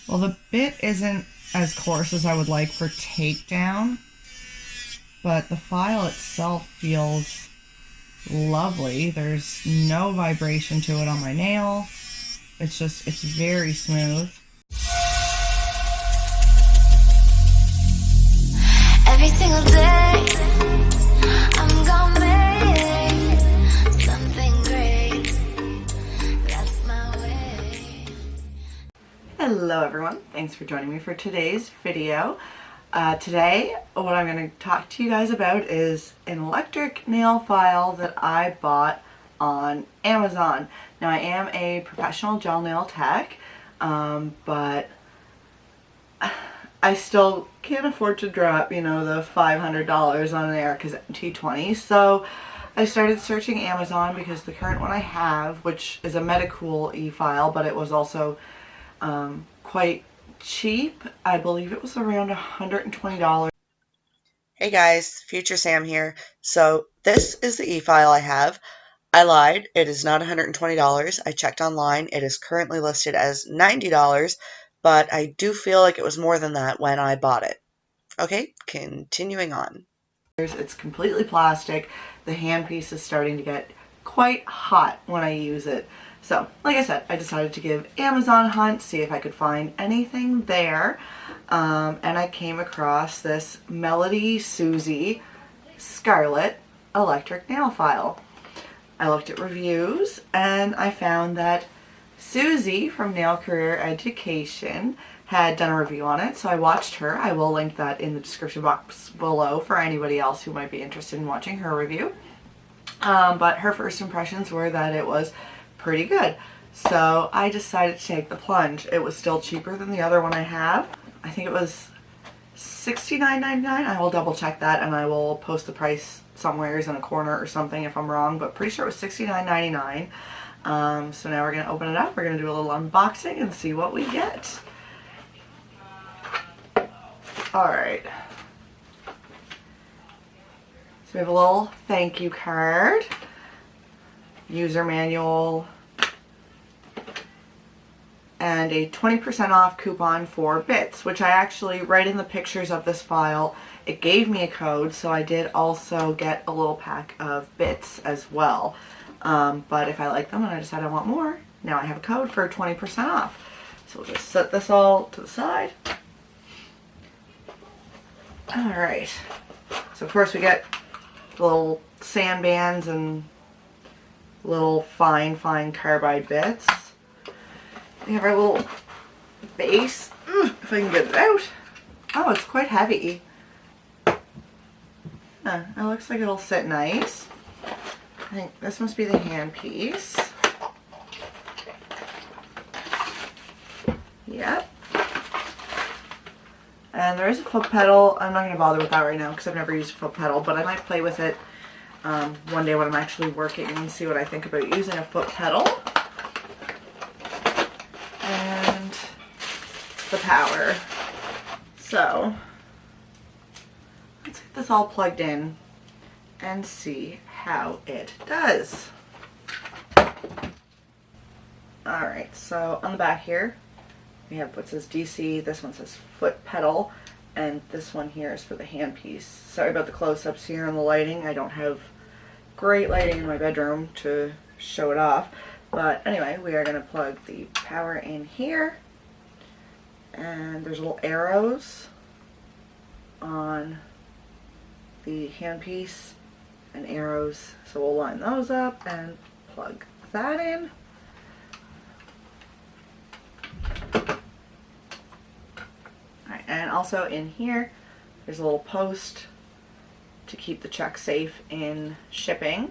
Well, the bit isn't as coarse as I would like for takedown, but the file itself feels lovely. There's no vibration to it on my nail. It's very smooth. Every single day, I'm gonna make something great. That's my way. Hello everyone, thanks for joining me for today's video. Today, what I'm going to talk to you guys about is an electric nail file that I bought on Amazon. Now, I am a professional gel nail tech, but I still can't afford to drop, the $500 on an Erica's MT20. So I started searching Amazon because the current one I have, which is a Medicool E-File, but it was also quite cheap. I believe it was around $120. Hey guys, Future Sam here. So this is the e-file I have. I lied, it is not $120. I checked online. It is currently listed as $90, but I do feel like it was more than that when I bought it. Okay, continuing on. It's completely plastic. The handpiece is starting to get quite hot when I use it. So, like I said, I decided to give Amazon a hunt, see if I could find anything there. And I came across this Melody Susie Scarlet electric nail file. I looked at reviews and I found that Suzie from Nail Career Education had done a review on it, so I watched her. I will link that in the description box below for anybody else who might be interested in watching her review. But her first impressions were that it was pretty good. So I decided to take the plunge. It was still cheaper than the other one I have. I think it was $69.99. I will double check that and I will post the price somewhere in a corner or something if I'm wrong, but pretty sure it was $69.99. So now we're going to open it up. We're going to do a little unboxing and see what we get. Alright. So we have a little thank you card, user manual, and a 20% off coupon for bits, which I actually, right in the pictures of this file, it gave me a code, so I did also get a little pack of bits as well. But if I like them and I decide I want more, now I have a code for 20% off. So we'll just set this all to the side. Alright, so of course we get little sand bands and little fine carbide bits. We have our little base, if I can get it out. Oh, it's quite heavy. It looks like it'll sit nice. I think this must be the hand piece. Yep. And there is a foot pedal. I'm not going to bother with that right now because I've never used a foot pedal, but I might play with it one day when I'm actually working and see what I think about using a foot pedal. And the power. So let's get this all plugged in and see how it does. Alright, so on the back here we have what says DC, this one says foot pedal, and this one here is for the handpiece. Sorry about the close-ups here and the lighting. I don't have great lighting in my bedroom to show it off. But anyway, we are going to plug the power in here. And there's little arrows on the handpiece and arrows. So we'll line those up and plug that in. Alright, and also in here, there's a little post to keep the check safe in shipping.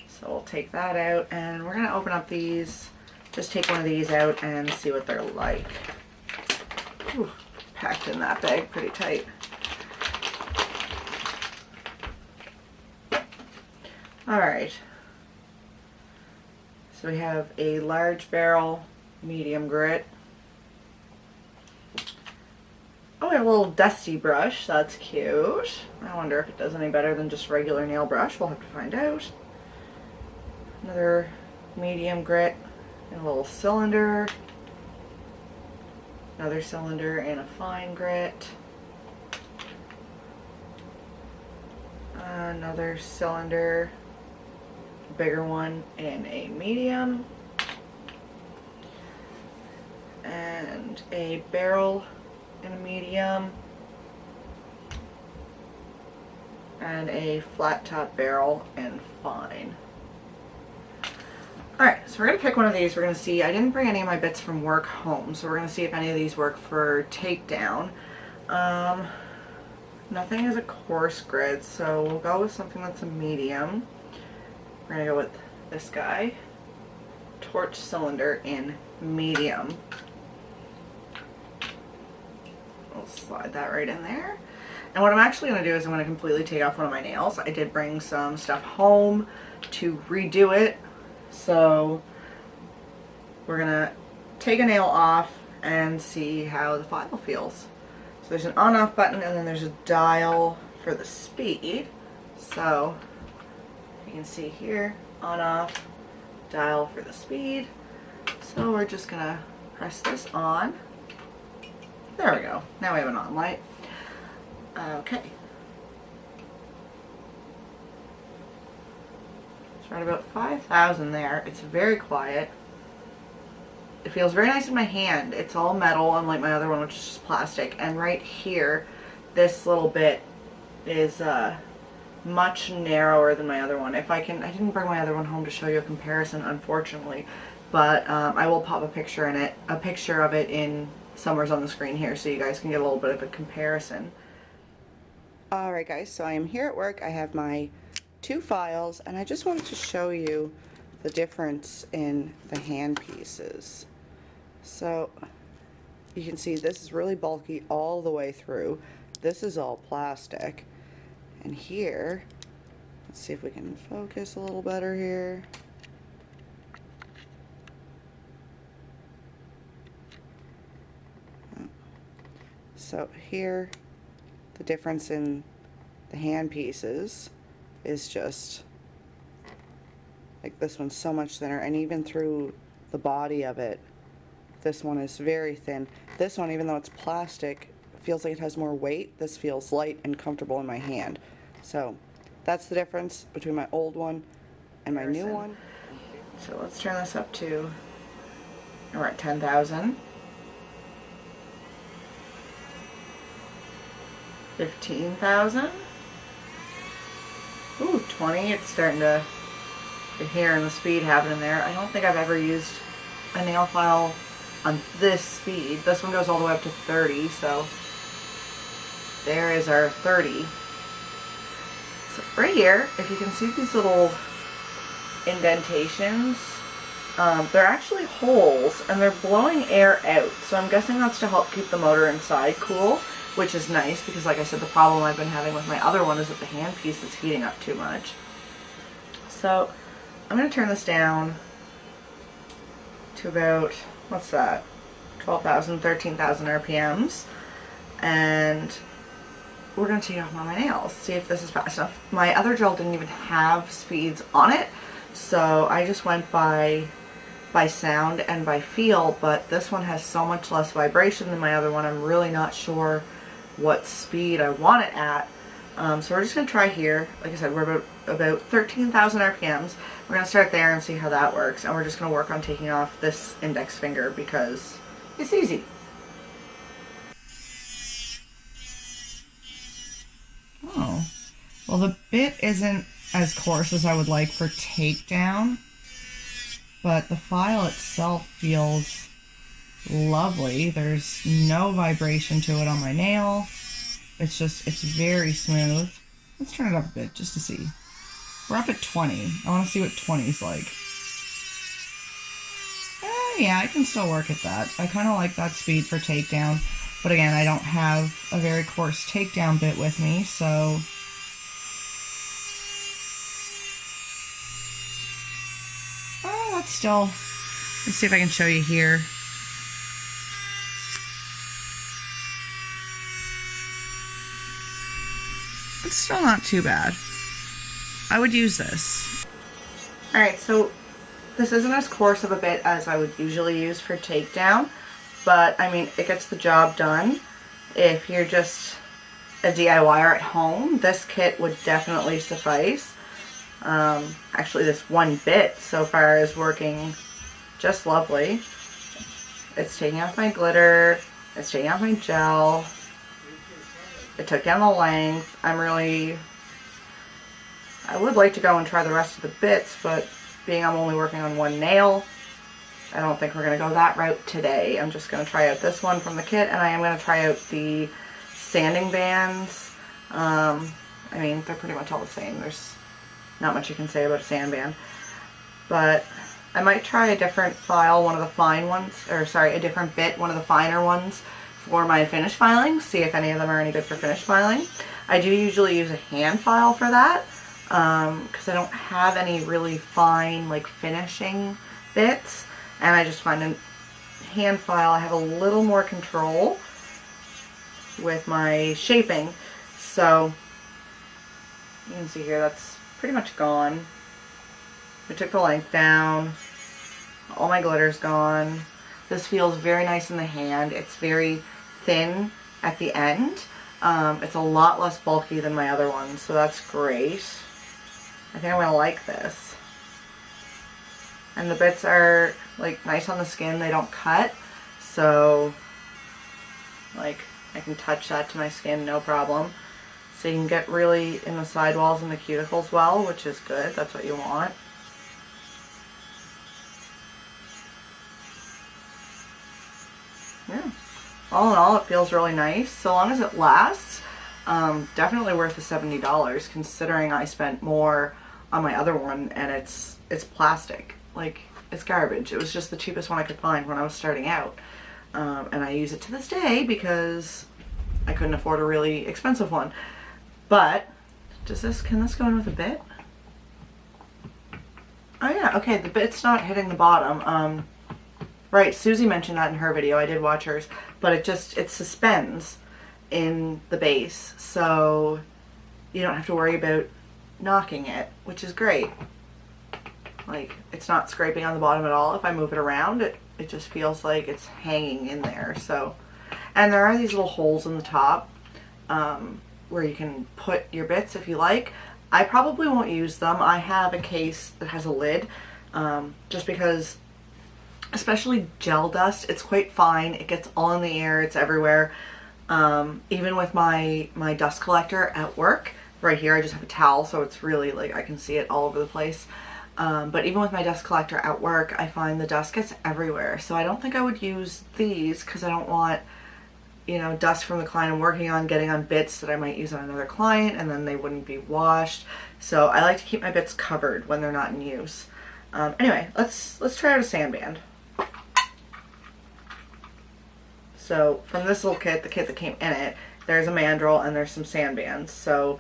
So we'll take that out and we're going to open up these, just take one of these out and see what they're like. Ooh, packed in that bag pretty tight. Alright, so we have a large barrel, medium grit. Oh, we have a little dusty brush, that's cute. I wonder if it does any better than just regular nail brush, we'll have to find out. Another medium grit and a little cylinder. another cylinder and a fine grit, another cylinder, bigger one, and a medium, and a barrel in a medium, and a flat top barrel and fine. Alright, so we're going to pick one of these. We're going to see, I didn't bring any of my bits from work home, so we're going to see if any of these work for takedown. Nothing is a coarse grit, so we'll go with something that's a medium. We're going to go with this guy, torch cylinder in medium. We'll slide that right in there. And what I'm actually going to do is I'm going to completely take off one of my nails. I did bring some stuff home to redo it. So we're going to take a nail off and see how the file feels. So there's an on-off button and then there's a dial for the speed. So you can see here, on-off, dial for the speed. So we're just going to press this on. There we go. Now we have an on light. Okay. It's right about 5,000 there. It's very quiet. It feels very nice in my hand. It's all metal, unlike my other one, which is just plastic. And right here, this little bit is much narrower than my other one. I didn't bring my other one home to show you a comparison, unfortunately, but I will pop a picture of it in somewhere's on the screen here, so you guys can get a little bit of a comparison. Alright guys, so I am here at work. I have my two files, and I just wanted to show you the difference in the hand pieces. So you can see this is really bulky all the way through. This is all plastic. And here, let's see if we can focus a little better here. So here, the difference in the hand pieces is just like this one's so much thinner, and even through the body of it, this one is very thin. This one, even though it's plastic, feels like it has more weight. This feels light and comfortable in my hand. So that's the difference between my old one and my new one. So let's turn this up to, we're at 10,000. 15,000. Ooh, 20. It's starting to get hearing the speed happening there. I don't think I've ever used a nail file on this speed. This one goes all the way up to 30, so there is our 30. So right here, if you can see these little indentations, they're actually holes and they're blowing air out. So I'm guessing that's to help keep the motor inside cool, which is nice because, like I said, the problem I've been having with my other one is that the handpiece is heating up too much. So I'm going to turn this down to about, what's that, 12,000, 13,000 RPMs, and we're going to take off one of my nails, see if this is fast enough. My other gel didn't even have speeds on it, so I just went by sound and by feel, but this one has so much less vibration than my other one. I'm really not sure what speed I want it at. So we're just going to try here. Like I said, we're about 13,000 RPMs. We're going to start there and see how that works, and we're just going to work on taking off this index finger because it's easy. Oh, well, the bit isn't as coarse as I would like for takedown, but the file itself feels lovely. There's no vibration to it on my nail. It's very smooth. Let's turn it up a bit just to see. We're up at 20. I want to see what 20 is like. Yeah, I can still work at that. I kind of like that speed for takedown, but again, I don't have a very coarse takedown bit with me, so that's still, let's see if I can show you here. It's still not too bad. I would use this. Alright, so this isn't as coarse of a bit as I would usually use for takedown, but I mean, it gets the job done. If you're just a DIYer at home, this kit would definitely suffice. Actually, this one bit so far is working just lovely. It's taking off my glitter, it's taking off my gel, it took down the length. I would like to go and try the rest of the bits, but being I'm only working on one nail, I don't think we're going to go that route today. I'm just going to try out this one from the kit, and I am going to try out the sanding bands. I mean, they're pretty much all the same. There's not much you can say about a sand band. But I might try a different file, one of the fine ones, or sorry, a different bit, one of the finer ones for my finish filing, see if any of them are any good for finish filing. I do usually use a hand file for that, because I don't have any really fine, like, finishing bits, and I just find in hand file I have a little more control with my shaping. So you can see here that's pretty much gone. I took the length down, all my glitter's gone. This feels very nice in the hand. It's very thin at the end. It's a lot less bulky than my other ones, so that's great. I think I'm gonna like this. And the bits are like nice on the skin, they don't cut, so like I can touch that to my skin no problem. So you can get really in the sidewalls and the cuticles well, which is good, that's what you want. Yeah, all in all it feels really nice, so long as it lasts. Definitely worth the $70 considering I spent more on my other one, and it's plastic. Like, it's garbage. It was just the cheapest one I could find when I was starting out. And I use it to this day because I couldn't afford a really expensive one. But, can this go in with a bit? Oh yeah, okay, the bit's not hitting the bottom. Right, Suzie mentioned that in her video. I did watch hers. But it suspends in the base, so you don't have to worry about knocking it, which is great. Like, it's not scraping on the bottom at all. If I move it around, it just feels like it's hanging in there. So, and there are these little holes in the top where you can put your bits if you like. I probably won't use them. I have a case that has a lid, just because, especially gel dust, it's quite fine. It gets all in the air. It's everywhere. Even with my dust collector at work, right here I just have a towel, so it's really like I can see it all over the place. But even with my dust collector at work, I find the dust gets everywhere. So I don't think I would use these because I don't want, you know, dust from the client I'm working on getting on bits that I might use on another client, and then they wouldn't be washed. So I like to keep my bits covered when they're not in use. Anyway, let's try out a sand band. So from this little kit, the kit that came in it, there's a mandrel and there's some sand bands. So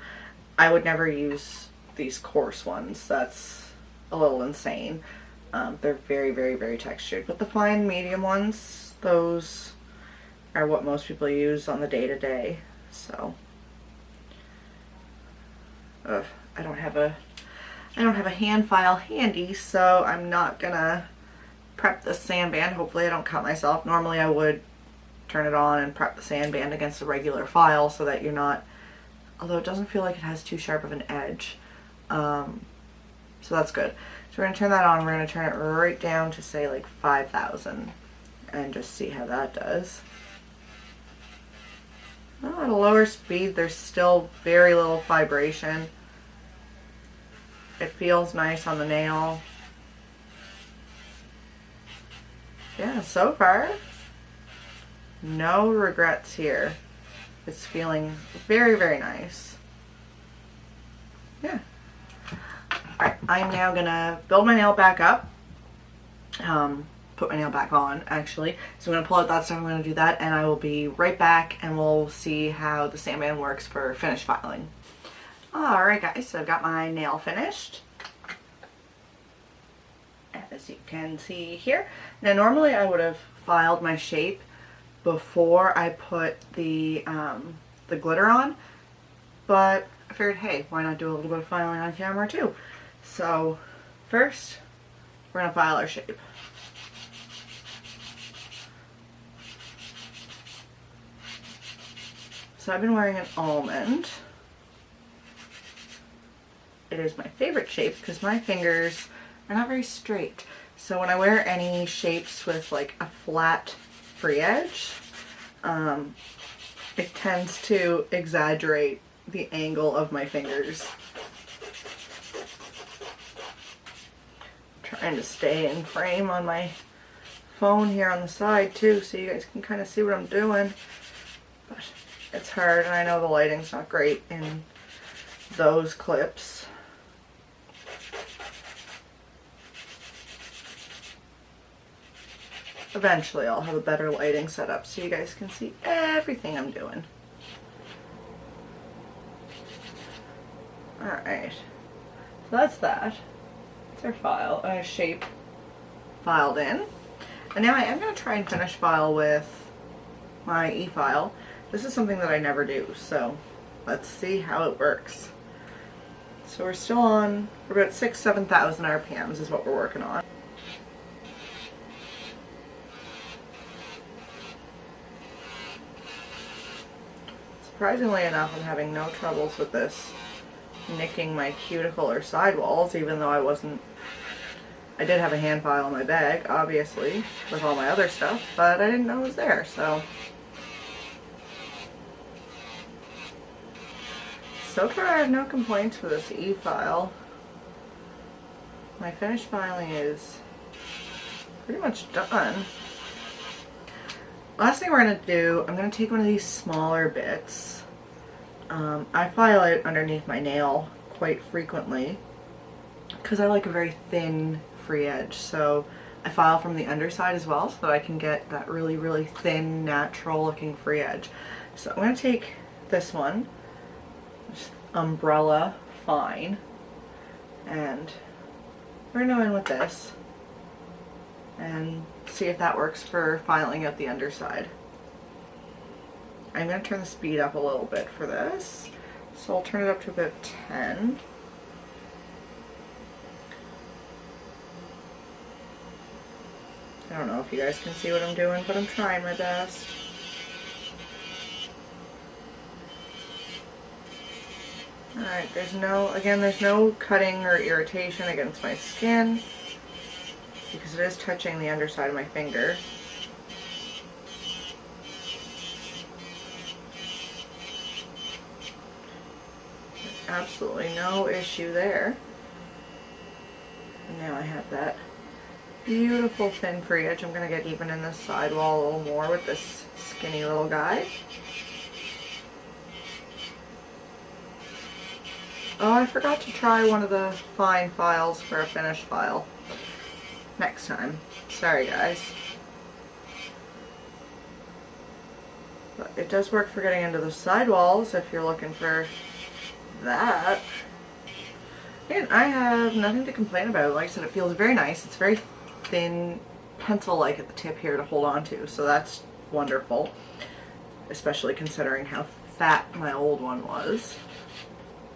I would never use these coarse ones. That's a little insane. They're very, very, very textured. But the fine medium ones, those are what most people use on the day-to-day. So I don't have a hand file handy, so I'm not gonna prep this sand band. Hopefully I don't cut myself. Normally I would turn it on and prep the sand band against a regular file so that you're not, although it doesn't feel like it has too sharp of an edge. So that's good. So we're going to turn that on. We're going to turn it right down to say like 5,000 and just see how that does. Oh, at a lower speed there's still very little vibration. It feels nice on the nail. Yeah, so far no regrets here. It's feeling very, very nice. Yeah. Alright, I'm now gonna build my nail back up. Put my nail back on, actually. So I'm gonna pull out that stuff, I'm gonna do that, and I will be right back and we'll see how the sand band works for finish filing. Alright guys, so I've got my nail finished, as you can see here. Now normally I would have filed my shape before I put the glitter on, but I figured, hey, why not do a little bit of filing on camera too? So first, we're gonna file our shape. So I've been wearing an almond. It is my favorite shape because my fingers are not very straight. So when I wear any shapes with like a flat free edge, it tends to exaggerate the angle of my fingers. I'm trying to stay in frame on my phone here on the side too, so you guys can kind of see what I'm doing. But it's hard, and I know the lighting's not great in those clips. Eventually I'll have a better lighting setup so you guys can see everything I'm doing. Alright, so that's that. That's our file, shape filed in. And now I am going to try and finish file with my E-File. This is something that I never do, so let's see how it works. So we're still on, we're about 6,000 to 7,000 RPMs is what we're working on. Surprisingly enough, I'm having no troubles with this nicking my cuticle or sidewalls, even though I did have a hand file in my bag, obviously, with all my other stuff, but I didn't know it was there, so. So far I have no complaints for this E-File. My finished filing is pretty much done. Last thing we're going to do, I'm going to take one of these smaller bits. I file it underneath my nail quite frequently because I like a very thin free edge. So I file from the underside as well so that I can get that really, really thin, natural looking free edge. So I'm going to take this one, this Umbrella Fine, and we're going to go in with this and see if that works for filing out the underside. I'm going to turn the speed up a little bit for this, so I'll turn it up to about 10. I don't know if you guys can see what I'm doing, but I'm trying my best. Alright, there's no cutting or irritation against my skin, because it is touching the underside of my finger. There's absolutely no issue there. And now I have that beautiful thin free edge. I'm going to get even in this sidewall a little more with this skinny little guy. Oh, I forgot to try one of the fine files for a finished file. Next time. Sorry guys. But it does work for getting into the sidewalls if you're looking for that. And I have nothing to complain about. Like I said, it feels very nice. It's very thin, pencil-like at the tip here to hold on to, so that's wonderful. Especially considering how fat my old one was.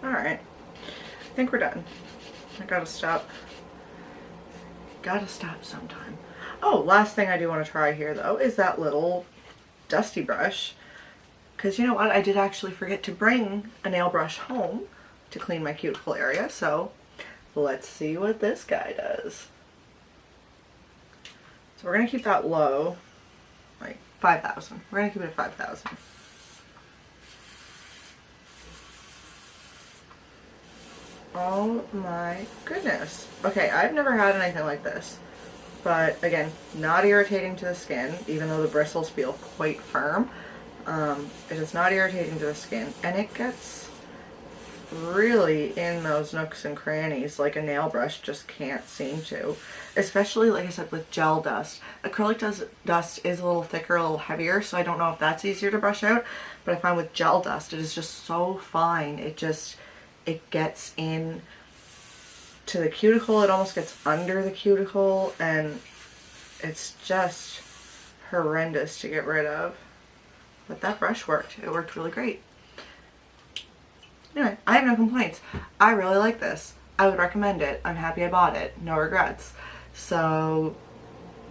Alright. I think we're done. I gotta stop. Gotta stop sometime. Oh, last thing I do want to try here though is that little dusty brush, because you know what, I did actually forget to bring a nail brush home to clean my cuticle area, so let's see what this guy does. So we're gonna keep that low, like 5,000. We're gonna keep it at 5,000. Oh my goodness. Okay, I've never had anything like this. But again, not irritating to the skin, even though the bristles feel quite firm. It is not irritating to the skin, and it gets really in those nooks and crannies like a nail brush just can't seem to. Especially, like I said, with gel dust. Acrylic dust is a little thicker, a little heavier, so I don't know if that's easier to brush out. But I find with gel dust, it is just so fine. It gets in to the cuticle, it almost gets under the cuticle, and it's just horrendous to get rid of. But that brush worked. It worked really great. Anyway, I have no complaints. I really like this. I would recommend it. I'm happy I bought it. No regrets. So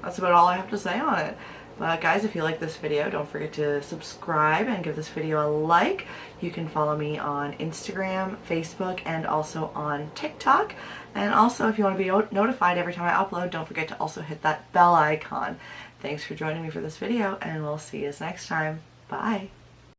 that's about all I have to say on it. But guys, if you like this video, don't forget to subscribe and give this video a like. You can follow me on Instagram, Facebook, and also on TikTok. And also, if you want to be notified every time I upload, don't forget to also hit that bell icon. Thanks for joining me for this video, and we'll see you next time. Bye!